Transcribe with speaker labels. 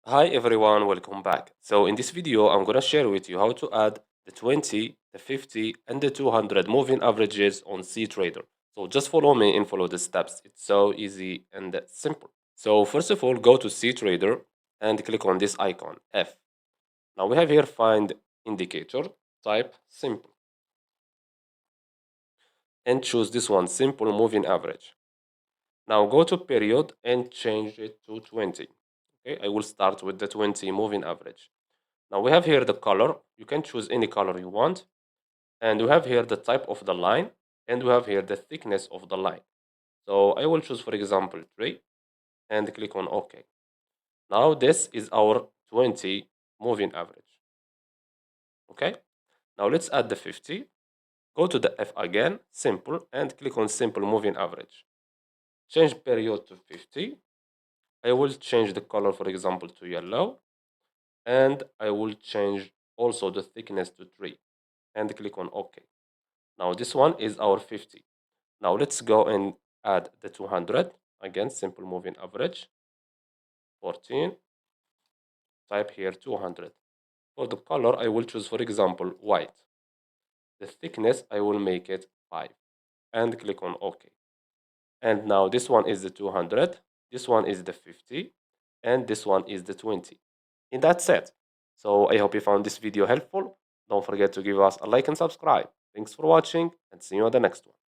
Speaker 1: Hi everyone, welcome back. So in this video, I'm gonna share with you how to add the 20, the 50, and the 200 moving averages on cTrader. So just follow me and follow the steps. It's so easy and simple. So first of all, go to cTrader and click on this icon, F. Now we have here find indicator, type simple, and choose this one, simple moving average. Now go to period and change it to 20. Okay, I will start with the 20 moving average. Now we have here the color. You can choose any color you want. And we have here the type of the line. And we have here the thickness of the line. So I will choose, for example, 3 and click on OK. Now this is our 20 moving average. Okay. Now let's add the 50. Go to the F again, simple, and click on simple moving average. Change period to 50. I will change the color, for example, to yellow. And I will change also the thickness to 3 and click on OK. Now this one is our 50. Now let's go and add the 200. Again, simple moving average. 14. Type here 200. For the color, I will choose, for example, white. The thickness, I will make it 5. And click on OK. And now this one is the 200. This one is the 50. And this one is the 20. And that's it. So I hope you found this video helpful. Don't forget to give us a like and subscribe. Thanks for watching and see you on the next one.